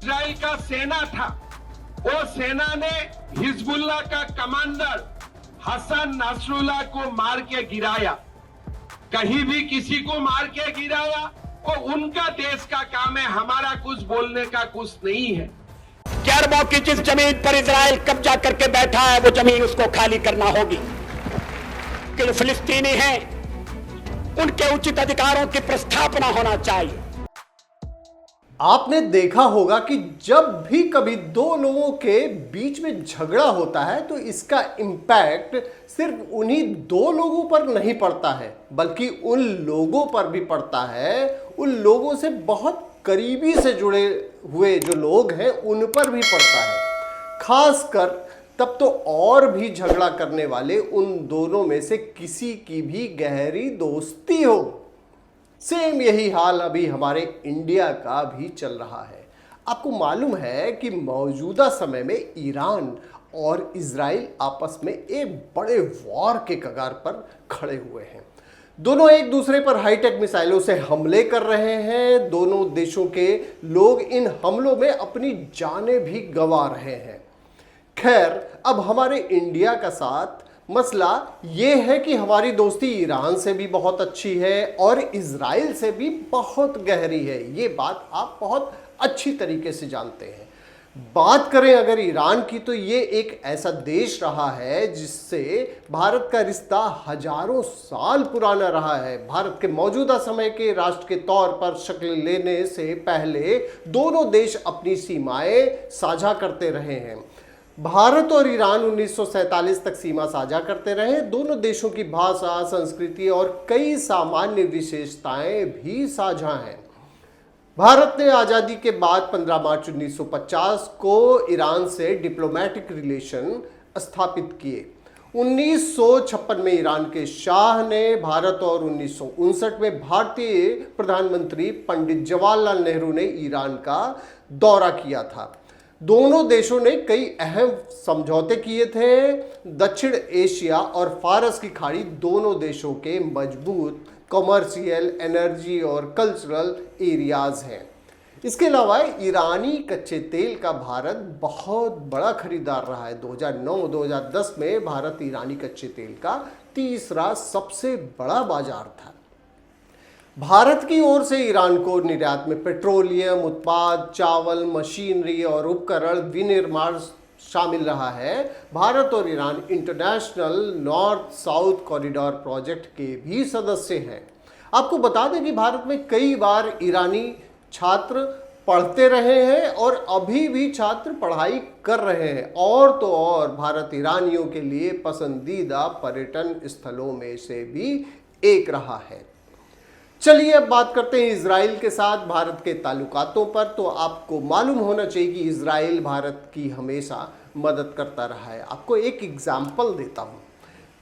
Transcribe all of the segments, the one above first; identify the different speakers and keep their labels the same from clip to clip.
Speaker 1: Israel का सेना था, वो सेना ने हिजबुल्लाह का कमांडर हसन नसरुल्लाह को मार के गिराया। कहीं भी किसी को मार के गिराया, वो उनका देश का काम है, हमारा कुछ बोलने का कुछ नहीं है।
Speaker 2: अरबों की जिस जमीन पर इजराइल कब्जा करके बैठा है, वो जमीन उसको खाली करना होगी। कि जो फिलिस्तीनी हैं, उनके उचित अधिकारों की प्रस्थापना होना चाहिए।
Speaker 3: आपने देखा होगा कि जब भी कभी दो लोगों के बीच में झगड़ा होता है तो इसका इम्पैक्ट सिर्फ उन्हीं दो लोगों पर नहीं पड़ता है, बल्कि उन लोगों पर भी पड़ता है, उन लोगों से बहुत करीबी से जुड़े हुए जो लोग हैं उन पर भी पड़ता है। खासकर तब तो और भी झगड़ा करने वाले उन दोनों में से किसी की भी गहरी दोस्ती हो। सेम यही हाल अभी हमारे इंडिया का भी चल रहा है। आपको मालूम है कि मौजूदा समय में ईरान और इजराइल आपस में एक बड़े वॉर के कगार पर खड़े हुए हैं। दोनों एक दूसरे पर हाईटेक मिसाइलों से हमले कर रहे हैं। दोनों देशों के लोग इन हमलों में अपनी जानें भी गंवा रहे हैं। खैर, अब हमारे इंडिया का साथ मसला ये है कि हमारी दोस्ती ईरान से भी बहुत अच्छी है और इजराइल से भी बहुत गहरी है। ये बात आप बहुत अच्छी तरीके से जानते हैं। बात करें अगर ईरान की, तो ये एक ऐसा देश रहा है जिससे भारत का रिश्ता हजारों साल पुराना रहा है। भारत के मौजूदा समय के राष्ट्र के तौर पर शक्ल लेने से पहले दोनों देश अपनी सीमाएं साझा करते रहे हैं। भारत और ईरान 1947 तक सीमा साझा करते रहे। दोनों देशों की भाषा, संस्कृति और कई सामान्य विशेषताएं भी साझा हैं। भारत ने आज़ादी के बाद 15 मार्च 1950 को ईरान से डिप्लोमेटिक रिलेशन स्थापित किए। 1956 में ईरान के शाह ने भारत और 1959 में भारतीय प्रधानमंत्री पंडित जवाहरलाल नेहरू ने ईरान का दौरा किया था। दोनों देशों ने कई अहम समझौते किए थे। दक्षिण एशिया और फारस की खाड़ी दोनों देशों के मजबूत कमर्शियल, एनर्जी और कल्चरल एरियाज हैं। इसके अलावा ईरानी कच्चे तेल का भारत बहुत बड़ा खरीदार रहा है। 2009-2010 में भारत ईरानी कच्चे तेल का तीसरा सबसे बड़ा बाजार था। भारत की ओर से ईरान को निर्यात में पेट्रोलियम उत्पाद, चावल, मशीनरी और उपकरण विनिर्माण शामिल रहा है। भारत और Iran international north south corridor project के भी सदस्य हैं। आपको बता दें कि भारत में कई बार ईरानी छात्र पढ़ते रहे हैं और अभी भी छात्र पढ़ाई कर रहे हैं। और तो और भारत ईरानियों के लिए पसंदीदा पर्यटन स्थलों में से भी एक रहा है। चलिए अब बात करते हैं इजराइल के साथ भारत के ताल्लुकातों पर। तो आपको मालूम होना चाहिए कि इजराइल भारत की हमेशा मदद करता रहा है। आपको एक एग्जाम्पल देता हूँ।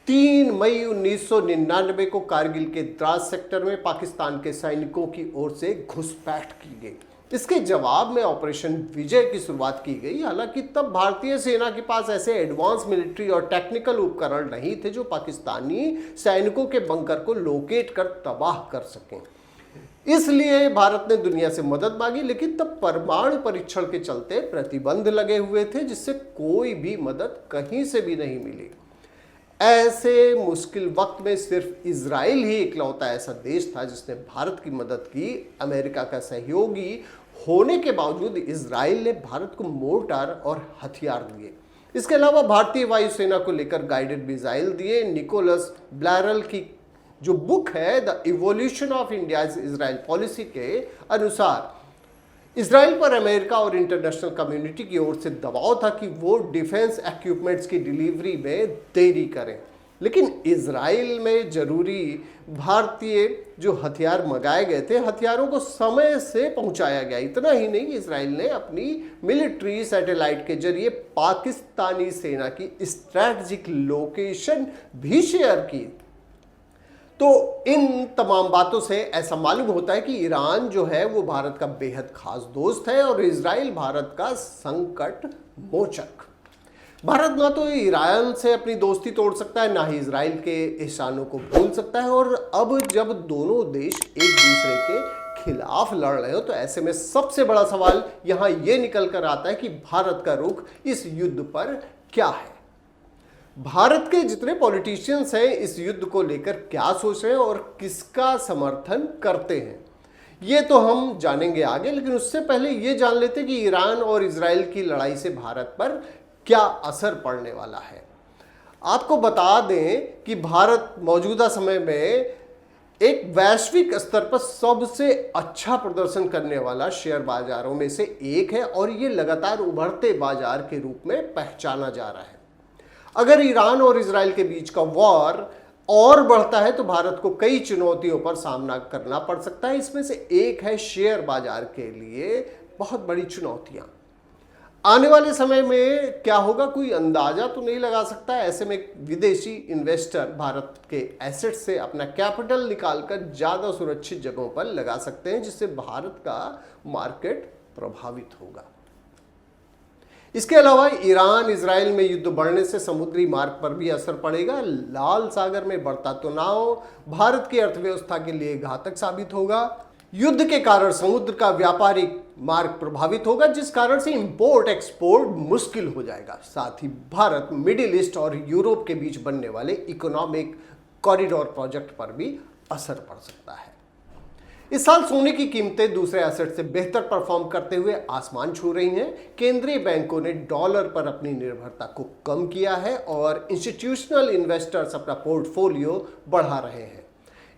Speaker 3: 3 मई 1999 को कारगिल के द्रास सेक्टर में पाकिस्तान के सैनिकों की ओर से घुसपैठ की गई। इसके जवाब में ऑपरेशन विजय की शुरुआत की गई। हालांकि तब भारतीय सेना के पास ऐसे एडवांस मिलिट्री और टेक्निकल उपकरण नहीं थे जो पाकिस्तानी सैनिकों के बंकर को लोकेट कर तबाह कर सकें। इसलिए भारत ने दुनिया से मदद मांगी, लेकिन तब परमाणु परीक्षण के चलते प्रतिबंध लगे हुए थे, जिससे कोई भी मदद कहीं से भी नहीं मिली। ऐसे मुश्किल वक्त में सिर्फ इजराइल ही इकलौता ऐसा देश था जिसने भारत की मदद की। अमेरिका का सहयोगी होने के बावजूद इजराइल ने भारत को मोर्टार और हथियार दिए। इसके अलावा भारतीय वायुसेना को लेकर गाइडेड मिसाइल दिए। निकोलस ब्लैरल की जो बुक है the evolution of India's Israel policy के अनुसार इजराइल पर अमेरिका और इंटरनेशनल कम्युनिटी की ओर से दबाव था कि वो डिफेंस इक्विपमेंट्स की डिलीवरी में देरी करें। लेकिन इजराइल में जरूरी भारतीय जो हथियार मंगाए गए थे, हथियारों को समय से पहुंचाया गया। इतना ही नहीं, इजराइल ने अपनी मिलिट्री सैटेलाइट के जरिए पाकिस्तानी सेना की स्ट्रैटेजिक लोकेशन भी शेयर की। तो इन तमाम बातों से ऐसा मालूम होता है कि ईरान जो है वो भारत का बेहद खास दोस्त है और इजराइल भारत का संकट मोचक। भारत ना तो ईरान से अपनी दोस्ती तोड़ सकता है, ना ही इजराइल के एहसानों को भूल सकता है। और अब जब दोनों देश एक दूसरे के खिलाफ लड़ रहे हो। तो ऐसे में सबसे बड़ा सवाल यहां यह निकल कर आता है कि भारत का रुख इस युद्ध पर क्या है। भारत के जितने पॉलिटिशियंस हैं इस युद्ध को लेकर क्या सोच रहे हैं और किसका समर्थन करते हैं, ये तो हम जानेंगे आगे। लेकिन उससे पहले ये जान लेते हैं कि ईरान और इजराइल की लड़ाई से भारत पर क्या असर पड़ने वाला है। आपको बता दें कि भारत मौजूदा समय में एक वैश्विक स्तर पर सबसे अच्छा प्रदर्शन करने वाला शेयर बाजारों में से एक है और ये लगातार उभरते बाजार के रूप में पहचाना जा रहा है। अगर ईरान और इजराइल के बीच का वॉर और बढ़ता है तो भारत को कई चुनौतियों पर सामना करना पड़ सकता है। इसमें से एक है शेयर बाजार के लिए बहुत बड़ी चुनौतियां। आने वाले समय में क्या होगा कोई अंदाजा तो नहीं लगा सकता। ऐसे में विदेशी इन्वेस्टर भारत के एसेट से अपना कैपिटल निकालकर ज्यादा सुरक्षित जगहों पर लगा सकते हैं, जिससे भारत का मार्केट प्रभावित होगा। इसके अलावा ईरान इजराइल में युद्ध बढ़ने से समुद्री मार्ग पर भी असर पड़ेगा। लाल सागर में बढ़ता तनाव भारत की अर्थव्यवस्था के लिए घातक साबित होगा। युद्ध के कारण समुद्र का व्यापारिक मार्ग प्रभावित होगा, जिस कारण से इंपोर्ट एक्सपोर्ट मुश्किल हो जाएगा। साथ ही भारत मिडिल ईस्ट और यूरोप के बीच बनने वाले इकोनॉमिक कॉरिडोर प्रोजेक्ट पर भी असर पड़ सकता है। इस साल सोने की कीमतें दूसरे एसेट से बेहतर परफॉर्म करते हुए आसमान छू रही हैं। केंद्रीय बैंकों ने डॉलर पर अपनी निर्भरता को कम किया है और इंस्टीट्यूशनल इन्वेस्टर्स अपना पोर्टफोलियो बढ़ा रहे हैं।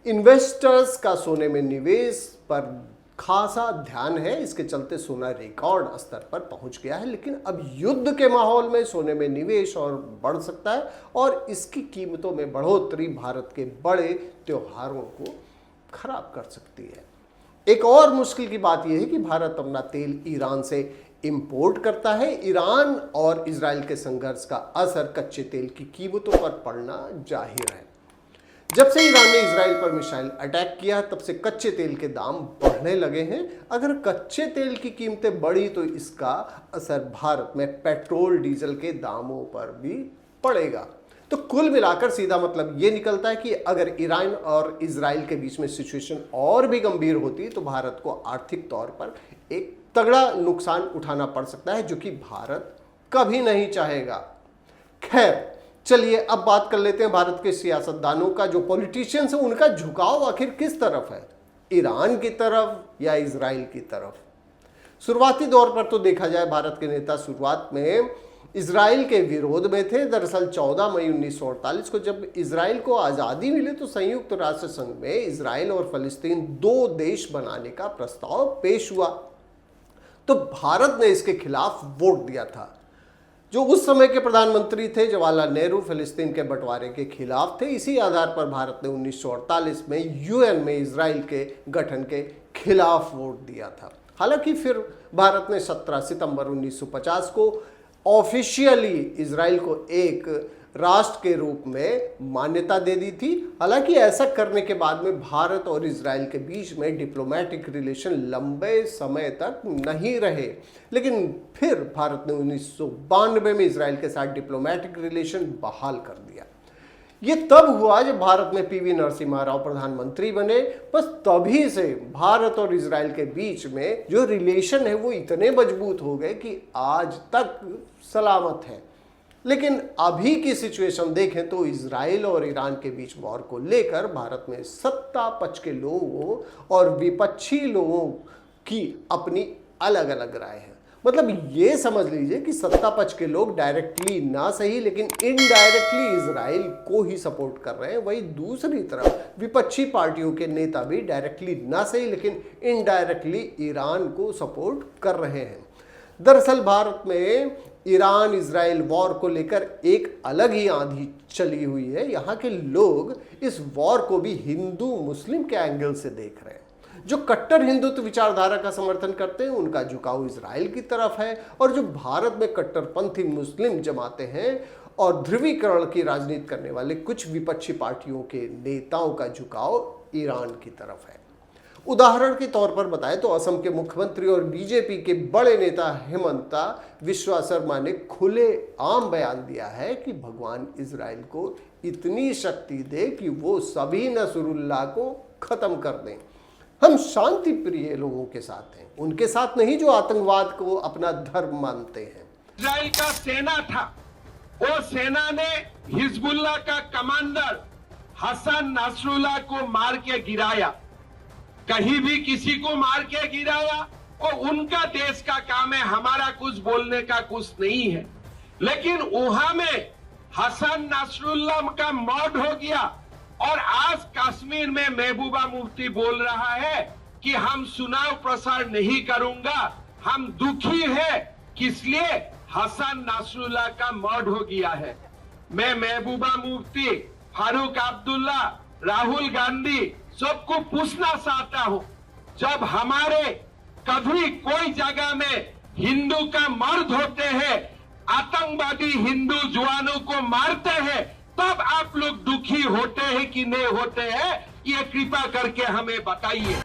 Speaker 3: इन्वेस्टर्स का सोने में निवेश पर खासा ध्यान है, इसके चलते सोना रिकॉर्ड स्तर पर पहुंच गया है। लेकिन अब युद्ध के माहौल में सोने में निवेश और बढ़ सकता है और इसकी कीमतों में बढ़ोतरी भारत के बड़े त्योहारों को खराब कर सकती है। एक और मुश्किल की बात यह है कि भारत अपना तेल ईरान से इंपोर्ट करता है। ईरान और इजराइल के संघर्ष का असर कच्चे तेल की कीमतों पर पड़ना जाहिर है। जब से ईरान ने इजराइल पर मिसाइल अटैक किया तब से कच्चे तेल के दाम बढ़ने लगे हैं। अगर कच्चे तेल की कीमतें बढ़ी तो इसका असर भारत में पेट्रोल डीजल के दामों पर भी पड़ेगा। तो कुल मिलाकर सीधा मतलब ये निकलता है कि अगर ईरान और इजराइल के बीच में सिचुएशन और भी गंभीर होती तो भारत को आर्थिक तौर पर एक तगड़ा नुकसान उठाना पड़ सकता है, जो कि भारत कभी नहीं चाहेगा। खैर चलिए अब बात कर लेते हैं भारत के सियासतदानों का, जो पॉलिटिशियंस हैं उनका झुकाव आखिर किस तरफ है, ईरान की तरफ या इजराइल की तरफ। शुरुआती दौर पर तो देखा जाए भारत के नेता शुरुआत में इजराइल के विरोध में थे। दरअसल 14 मई 1948 को जब इजराइल को आज़ादी मिली तो संयुक्त राष्ट्र संघ में इजराइल और फलस्तीन दो देश बनाने का प्रस्ताव पेश हुआ, तो भारत ने इसके खिलाफ वोट दिया था। जो उस समय के प्रधानमंत्री थे जवाहरलाल नेहरू फलस्तीन के बंटवारे के खिलाफ थे। इसी आधार पर भारत ने 1948 में यूएन में इजराइल के गठन के खिलाफ वोट दिया था। हालांकि फिर भारत ने 17 सितंबर 1950 को ऑफिशियली इजराइल को एक राष्ट्र के रूप में मान्यता दे दी थी। हालांकि ऐसा करने के बाद में भारत और इजराइल के बीच में डिप्लोमेटिक रिलेशन लंबे समय तक नहीं रहे, लेकिन फिर भारत ने 1992 में इजराइल के साथ डिप्लोमेटिक रिलेशन बहाल कर दिया। ये तब हुआ जब भारत में पीवी नरसिम्हा राव प्रधानमंत्री बने। बस तभी से भारत और इजराइल के बीच में जो रिलेशन है वो इतने मजबूत हो गए कि आज तक सलामत है। लेकिन अभी की सिचुएशन देखें तो इजराइल और ईरान के बीच वॉर को लेकर भारत में सत्ता पक्ष के लोगों और विपक्षी लोगों की अपनी अलग अलग राय है। मतलब ये समझ लीजिए कि सत्ता पक्ष के लोग डायरेक्टली ना सही लेकिन इनडायरेक्टली इजराइल को ही सपोर्ट कर रहे हैं। वहीं दूसरी तरफ विपक्षी पार्टियों के नेता भी डायरेक्टली ना सही लेकिन इनडायरेक्टली ईरान को सपोर्ट कर रहे हैं। दरअसल भारत में ईरान इजराइल वॉर को लेकर एक अलग ही आंधी चली हुई है। यहाँ के लोग इस वॉर को भी हिंदू मुस्लिम के एंगल से देख रहे हैं। जो कट्टर हिंदुत्व विचारधारा का समर्थन करते हैं उनका झुकाव इजराइल की तरफ है, और जो भारत में कट्टरपंथी मुस्लिम जमाते हैं और ध्रुवीकरण की राजनीति करने वाले कुछ विपक्षी पार्टियों के नेताओं का झुकाव ईरान की तरफ है। उदाहरण के तौर पर बताएं तो असम के मुख्यमंत्री और बीजेपी के बड़े नेता हेमंता विश्वा शर्मा ने खुले आम बयान दिया है कि भगवान इजराइल को इतनी शक्ति दे कि वो सभी नसरुल्लाह को खत्म कर दें। हम शांति प्रिय लोगों के साथ हैं, उनके साथ नहीं जो आतंकवाद को अपना धर्म मानते हैं।
Speaker 1: इजराइल का सेना था, वो सेना ने हिजबुल्लाह का कमांडर हसन नसरुल्लाह को मार के गिराया, कहीं भी किसी को मार के गिराया, और उनका देश का काम है, हमारा कुछ बोलने का कुछ नहीं है। लेकिन वहां में हसन नसरुल्लाह का मौत हो गया, और आज कश्मीर में महबूबा मुफ्ती बोल रहा है कि हम चुनाव प्रसार नहीं करूंगा, हम दुखी है, किस लिए हसन नसरुल्लाह का मौत हो गया है। मैं महबूबा मुफ्ती, फारूक अब्दुल्ला, राहुल गांधी सबको पूछना चाहता हूं, जब हमारे कभी कोई जगह में हिंदू का मर्द होते हैं, आतंकवादी हिंदू जवानों को मारते हैं, तब आप लोग दुखी होते हैं कि नहीं होते हैं, ये कृपा करके हमें बताइए।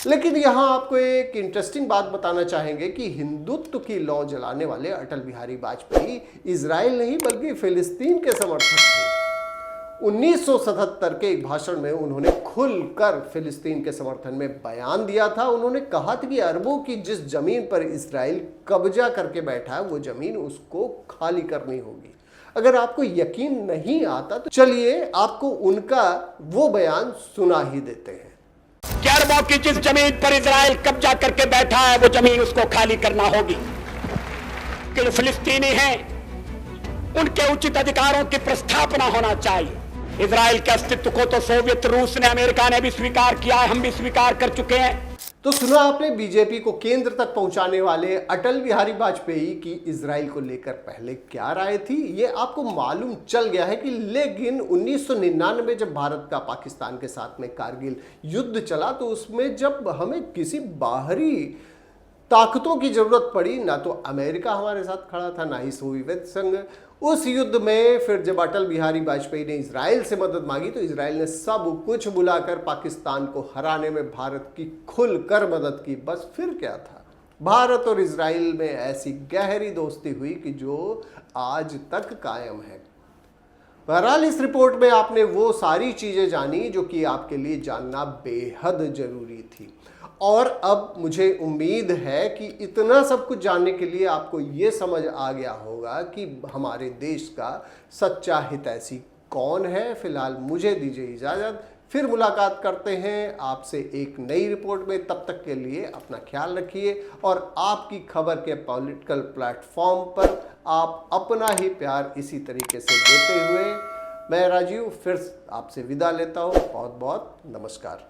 Speaker 3: लेकिन यहां आपको एक इंटरेस्टिंग बात बताना चाहेंगे कि हिंदुत्व की लौ जलाने वाले अटल बिहारी वाजपेयी इजराइल नहीं बल्कि फिलिस्तीन के समर्थक थे। 1977 के एक भाषण में उन्होंने खुलकर फिलिस्तीन के समर्थन में बयान दिया था। उन्होंने कहा था कि अरबों की जिस जमीन पर इजराइल कब्जा करके बैठा है वो जमीन उसको खाली करनी होगी। अगर आपको यकीन नहीं आता तो चलिए आपको उनका वो बयान सुना ही देते हैं।
Speaker 2: कि अरबों की जिस जमीन पर इजराइल कब्जा करके बैठा है वो जमीन उसको खाली करना होगी। कि फिलिस्तीनी हैं उनके उचित अधिकारों की प्रस्थापना होना चाहिए। इजराइल के अस्तित्व को तो सोवियत रूस ने, अमेरिका ने भी स्वीकार किया है, हम भी स्वीकार कर चुके हैं।
Speaker 3: तो सुना आपने बीजेपी को केंद्र तक पहुंचाने वाले अटल बिहारी वाजपेयी की इजराइल को लेकर पहले क्या राय थी, ये आपको मालूम चल गया है कि लेकिन 1999 जब भारत का पाकिस्तान के साथ में कारगिल युद्ध चला तो उसमें जब हमें किसी बाहरी ताकतों की जरूरत पड़ी, ना तो अमेरिका हमारे साथ खड़ा था ना ही सोवियत संघ। उस युद्ध में फिर जब अटल बिहारी वाजपेयी ने इजराइल से मदद मांगी तो इजराइल ने सब कुछ बुलाकर पाकिस्तान को हराने में भारत की खुलकर मदद की। बस फिर क्या था, भारत और इजराइल में ऐसी गहरी दोस्ती हुई कि जो आज तक कायम है। बहरहाल इस रिपोर्ट में आपने वो सारी चीजें जानी जो कि आपके लिए जानना बेहद जरूरी थी। और अब मुझे उम्मीद है कि इतना सब कुछ जानने के लिए आपको ये समझ आ गया होगा कि हमारे देश का सच्चा हितैषी कौन है। फिलहाल मुझे दीजिए इजाज़त, फिर मुलाकात करते हैं आपसे एक नई रिपोर्ट में। तब तक के लिए अपना ख्याल रखिए और आपकी खबर के पॉलिटिकल प्लेटफॉर्म पर आप अपना ही प्यार इसी तरीके से देते हुए मैं राजीव फिर आपसे विदा लेता हूँ। बहुत बहुत नमस्कार।